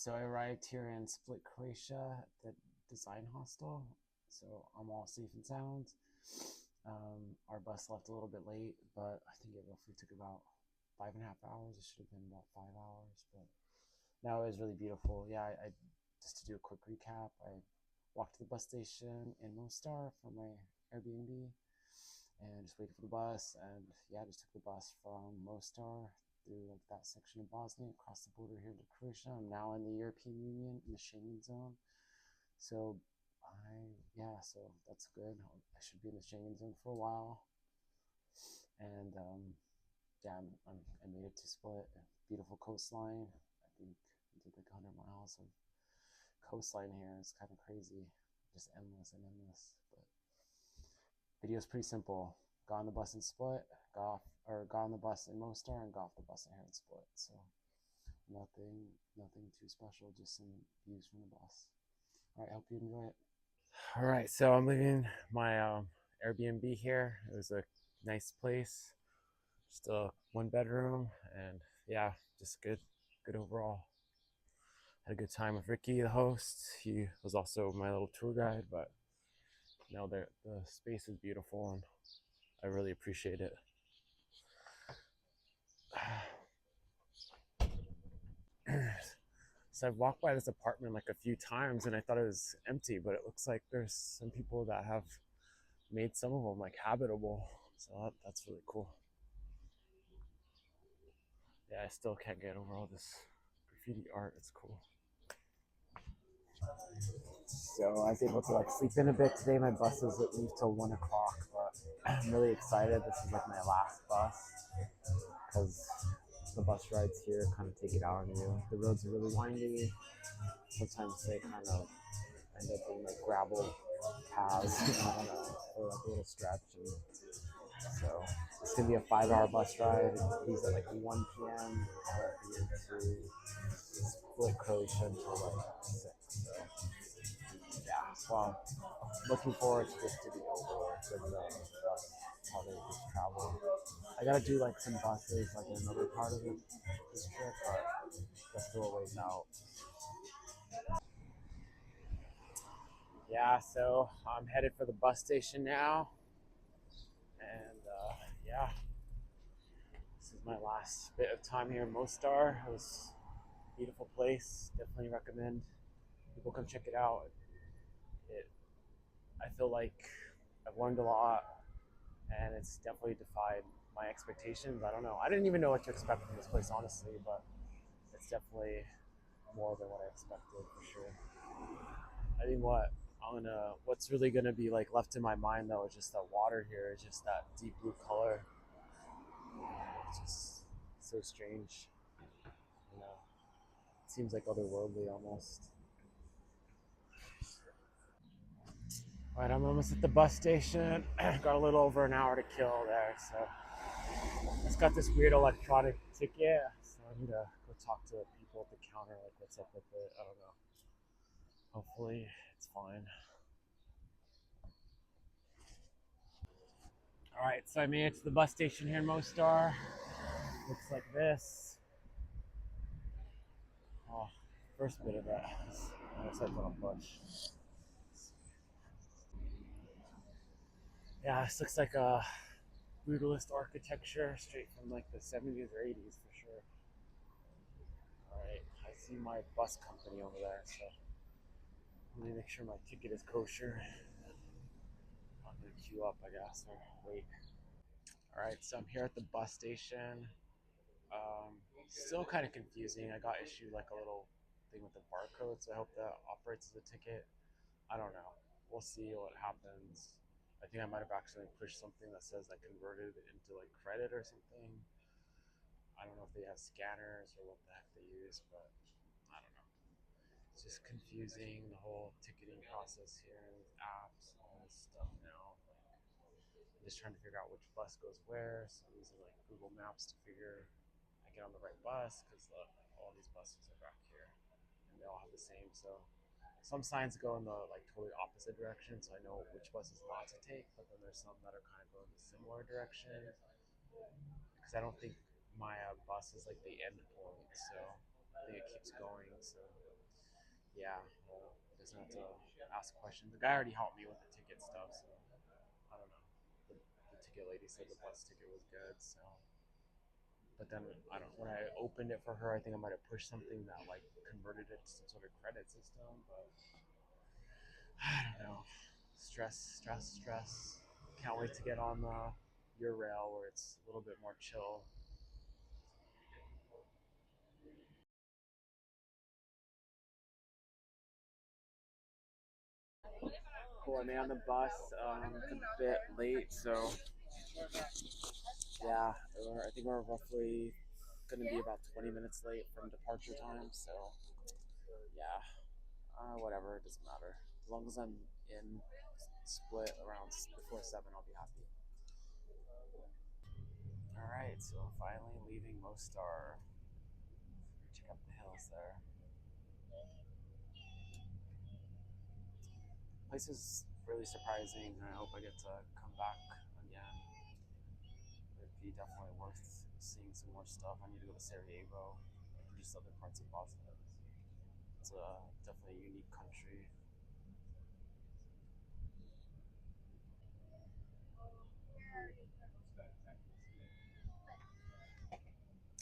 So I arrived here in Split, Croatia at the design hostel. So I'm all safe and sound. Our bus left a little bit late, but I think it roughly took about 5.5 hours. It should have been about 5 hours, but no, it was really beautiful. Yeah, I just to do a quick recap, I walked to the bus station in Mostar for my Airbnb and just waited for the bus. And yeah, just took the bus from Mostar through like that section of Bosnia, across the border here to Croatia. I'm now in the European Union, in the Schengen zone. So so that's good. I should be in the Schengen zone for a while. And yeah, I made it to Split. Beautiful coastline. I think I did like 100 miles of coastline here. It's kind of crazy, just endless and endless. But video's pretty simple. Got on the bus in Split, got on the bus in Mostar, and got off the bus in here in Split. So nothing too special, just some views from the bus. All right, hope you enjoy it. All right, so I'm leaving my Airbnb here. It was a nice place, just a 1 bedroom, and yeah, just good overall. Had a good time with Ricky, the host. He was also my little tour guide, but no, the space is beautiful, and I really appreciate it. So I've walked by this apartment like a few times, and I thought it was empty, but it looks like there's some people that have made some of them like habitable. So that's really cool. Yeah, I still can't get over all this graffiti art. It's cool. So I was able to like sleep in a bit today. My bus is at leave till 1 o'clock, but I'm really excited. This is like my last bus because the bus rides here kind of take it out on you. The roads are really windy. Sometimes they kind of end up being like gravel paths, I don't know, or like a little stretch. And so it's gonna be a 5 hour bus ride. It leaves at like 1 p.m. I'll be into Split, Croatia until like 6. So yeah, well, looking forward to this to be over because that's how they just travel. I gotta do like some buses like in another part of this trip, but that's still a ways out. Yeah, so I'm headed for the bus station now, and yeah, this is my last bit of time here in Mostar. It was a beautiful place. Definitely recommend people come check it out. It, I feel like I've learned a lot, and it's definitely defied my expectations. I don't know. I didn't even know what to expect from this place, honestly, but it's definitely more than what I expected for sure. I think what's really gonna be like left in my mind though is just that water here, is just that deep blue color. It's just so strange, you know. It seems like otherworldly almost. All right, I'm almost at the bus station. Got a little over an hour to kill there, so I just got this weird electronic ticket. So I need to go talk to the people at the counter, like what's up with it. I don't know. Hopefully, it's fine. All right, so I made it to the bus station here in Mostar. Looks like this. Oh, first bit of that. I was on a push. Yeah, this looks like a brutalist architecture straight from like the 70s or 80s for sure. All right, I see my bus company over there, so let me make sure my ticket is kosher. I'm gonna queue up, I guess, or wait. All right, so I'm here at the bus station. Still kind of confusing. I got issued like a little thing with the barcode, so I hope that operates as a ticket. I don't know. We'll see what happens. I think I might have actually pushed something that says I converted it into like credit or something. I don't know if they have scanners or what the heck they use, but I don't know. It's just confusing, the whole ticketing process here with apps and all this stuff now. I'm just trying to figure out which bus goes where. So I'm using like Google Maps to figure I get on the right bus because all these buses are back here and they all have the same. So some signs go in the like totally opposite direction, so I know which buses not to take. But then there's some that are kind of going the similar direction because I don't think my bus is like the end point, so I think it keeps going. So Yeah, doesn't have to ask questions. The guy already helped me with the ticket stuff, so I don't know. The ticket lady said the bus ticket was good, so. But then I don't. When I opened it for her, I think I might have pushed something that like converted it to some sort of credit system. But I don't know. Stress, stress, stress. Can't wait to get on your rail where it's a little bit more chill. Cool. I made on the bus. It's a bit late, so yeah, I think we're roughly going to be about 20 minutes late from departure time. So yeah, whatever. It doesn't matter as long as I'm in split around before 7. I'll be happy. All right, so finally leaving Mostar. Check out the hills there. Place is really surprising. I hope I get to come back again. It'd be definitely worth seeing some more stuff. I need to go to Sarajevo and just other parts of Bosnia. It's definitely a unique country.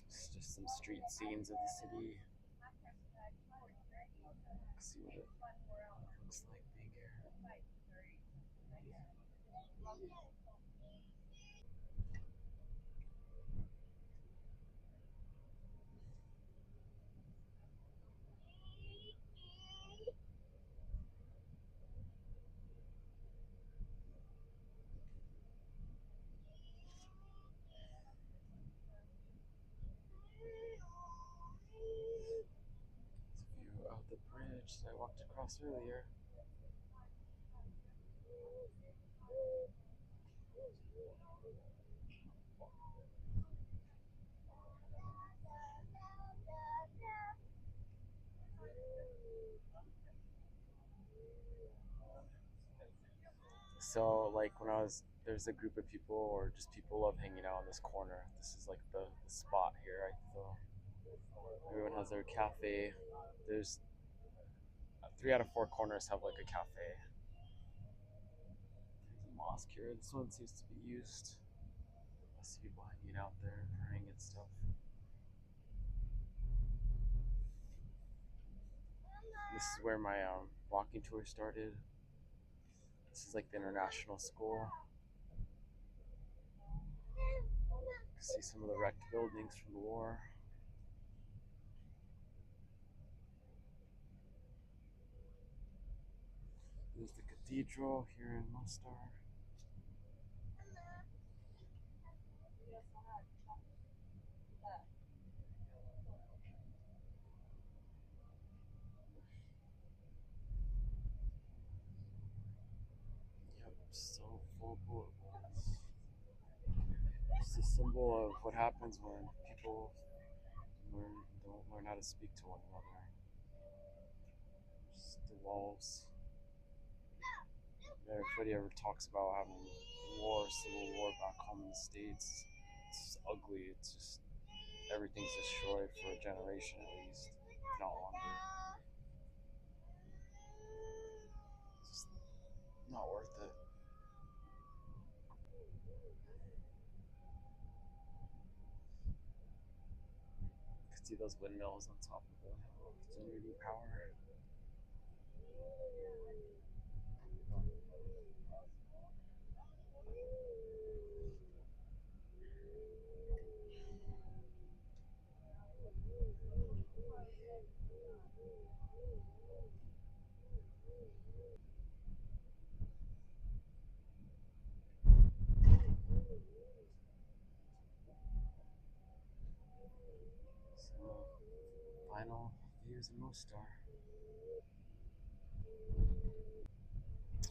It's just some street scenes of the city. See what it looks like being here. View of the bridge that I walked across earlier. So like when I was there's a group of people or just people love hanging out in this corner. This is like the spot here. I feel everyone has their cafe. There's 3 out of 4 corners have like a cafe. There's a mosque here. This one seems to be used. I see people hanging out there, praying and stuff. This is where my walking tour started. This is like the international school. You can see some of the wrecked buildings from the war. There's the cathedral here in Mostar. Yep, so full of bullet holes. It's a symbol of what happens when people don't learn how to speak to one another. Just the walls. Everybody ever talks about having war, civil war back home in the States. It's ugly. It's just everything's destroyed for a generation at least, if not longer. It's just not worth it. You can see those windmills on top of the generating power. So, final views in Mostar.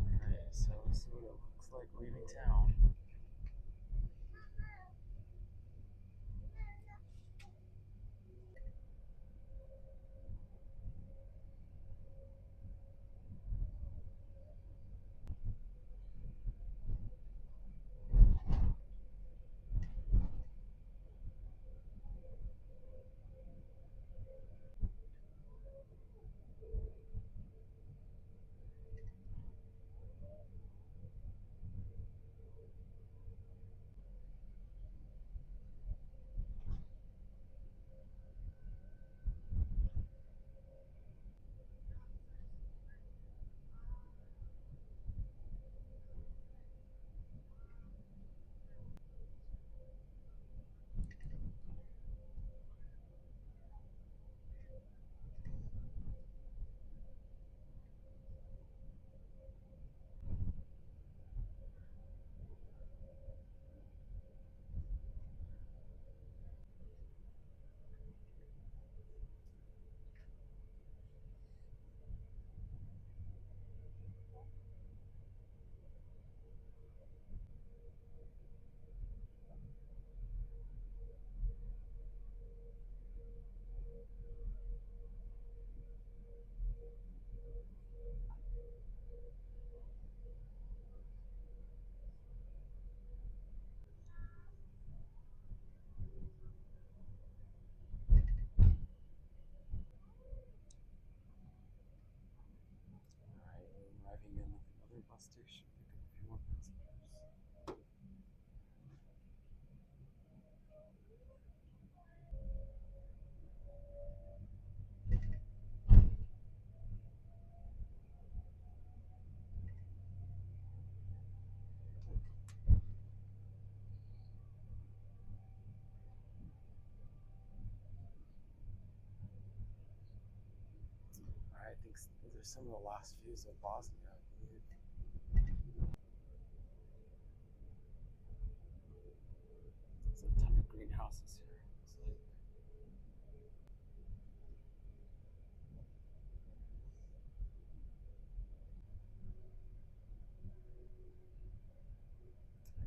Alright, so this is what it looks like leaving town. station, pick up a few more passengers. Alright, I think these are some of the last views of Bosnia, I believe. There's a ton of greenhouses here. It's like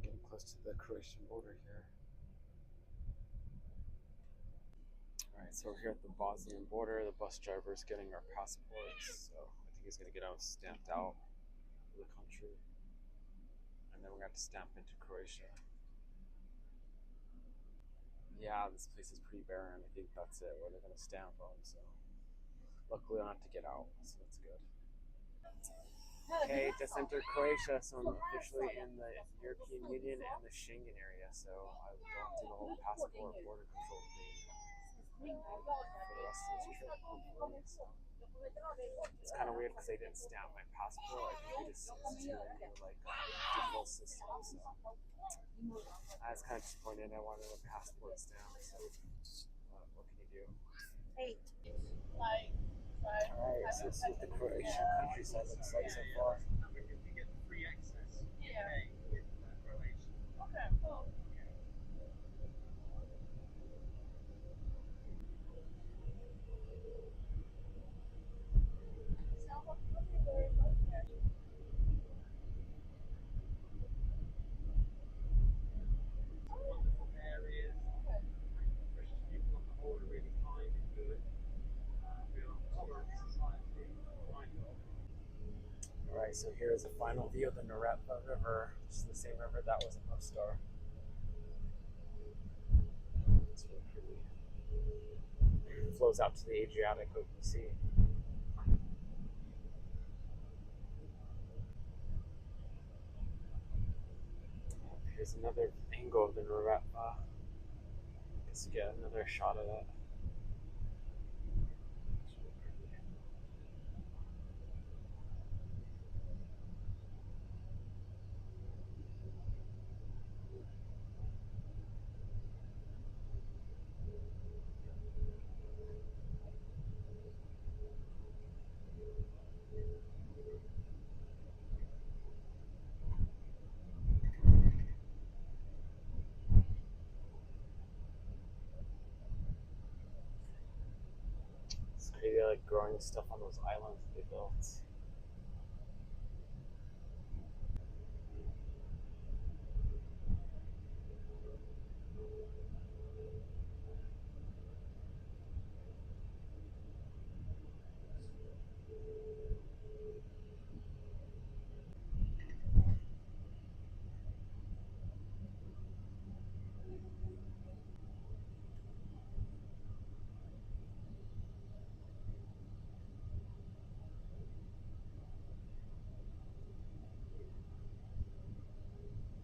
getting close to the Croatian border here. Alright, so we're here at the Bosnian border. The bus driver is getting our passports, so I think he's going to get us stamped out of the country. And then we're going to have to stamp into Croatia. Yeah, this place is pretty barren. I think that's it, where they're going to stamp on, so luckily I don't have to get out, so that's good. Okay, just entered Croatia, so I'm officially in the European Union and the Schengen area, so I will go through the whole passport border control thing for the rest of this trip, hopefully. So it's kind of weird because they didn't stamp my passport. I think they just instituted a new digital system, so I was kind of disappointed. I wanted a passport stamp, so what can you do? Alright, so this is what the Croatian countryside looks like so far. You get free access with Croatia. Okay, cool. Wonderful areas. British people on the whole are really kind and good. We are a tolerant society. Alright, so here is a final view of the Neretva River. This is the same river that was in Mostar. It's really pretty. It flows out to the Adriatic Open Sea. Here's another angle of the Neretva. Let's get another shot of that. It's crazy, like growing stuff on those islands that they built.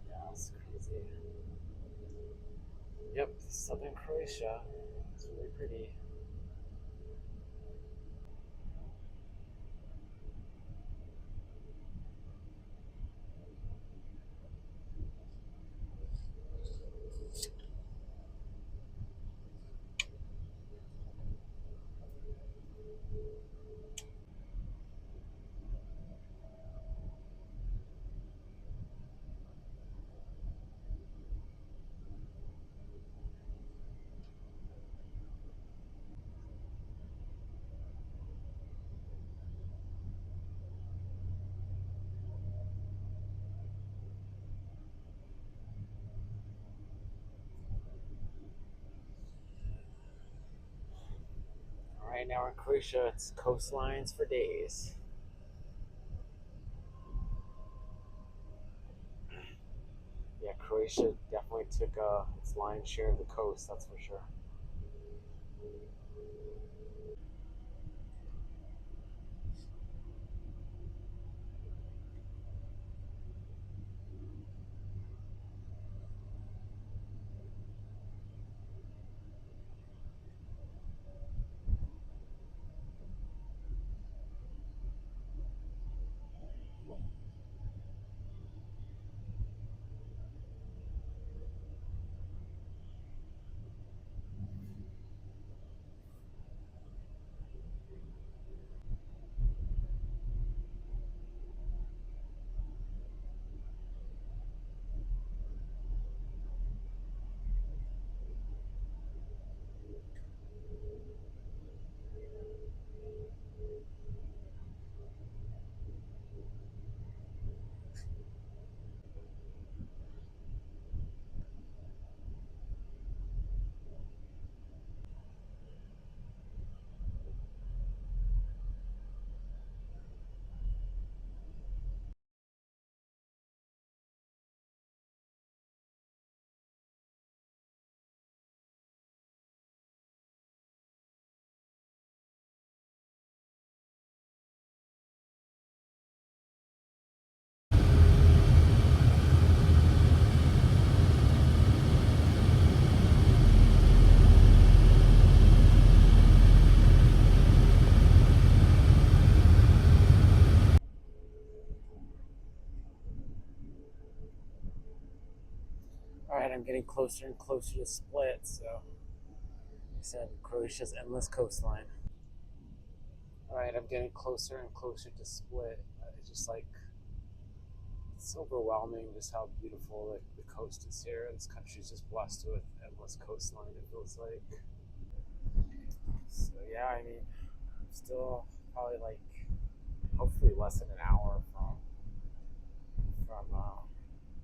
Yeah, it's crazy. Yep, southern Croatia. It's really pretty. Alright, now we're in Croatia. It's coastlines for days. Yeah, Croatia definitely took its lion's share of the coast, that's for sure. I'm getting closer and closer to Split. So, like I said, Croatia's endless coastline. All right, I'm getting closer and closer to Split. It's just like it's overwhelming just how beautiful the coast is here. This country is just blessed with endless coastline. It feels like. So yeah, I mean, I'm still probably like hopefully less than an hour from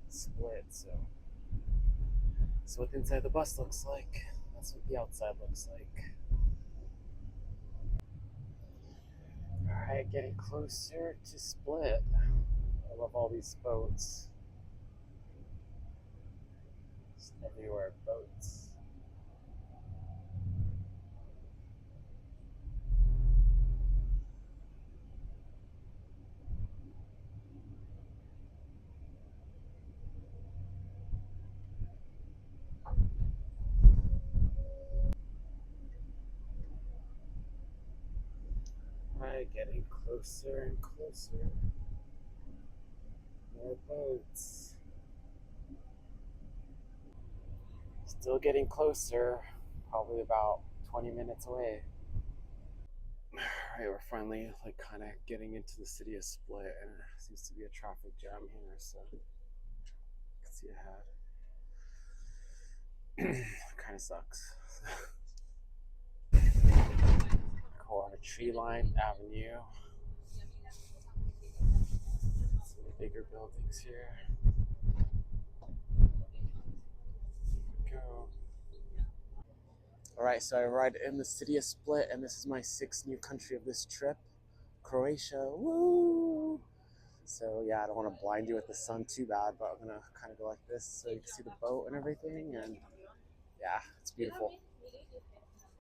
Split. So what the inside of the bus looks like. That's what the outside looks like. All right, getting closer to Split. I love all these boats. Just everywhere boats. All right, getting closer and closer. More boats. Still getting closer. Probably about 20 minutes away. All right, we're finally like kind of getting into the city of Split, and there seems to be a traffic jam here, so you can see ahead. Kind of sucks. Go on a tree-lined avenue. Some bigger buildings here. Go. All right, so I arrived in the city of Split, and this is my sixth new country of this trip, Croatia. Woo! So yeah, I don't want to blind you with the sun too bad, but I'm gonna kind of go like this so you can see the boat and everything, and yeah, it's beautiful.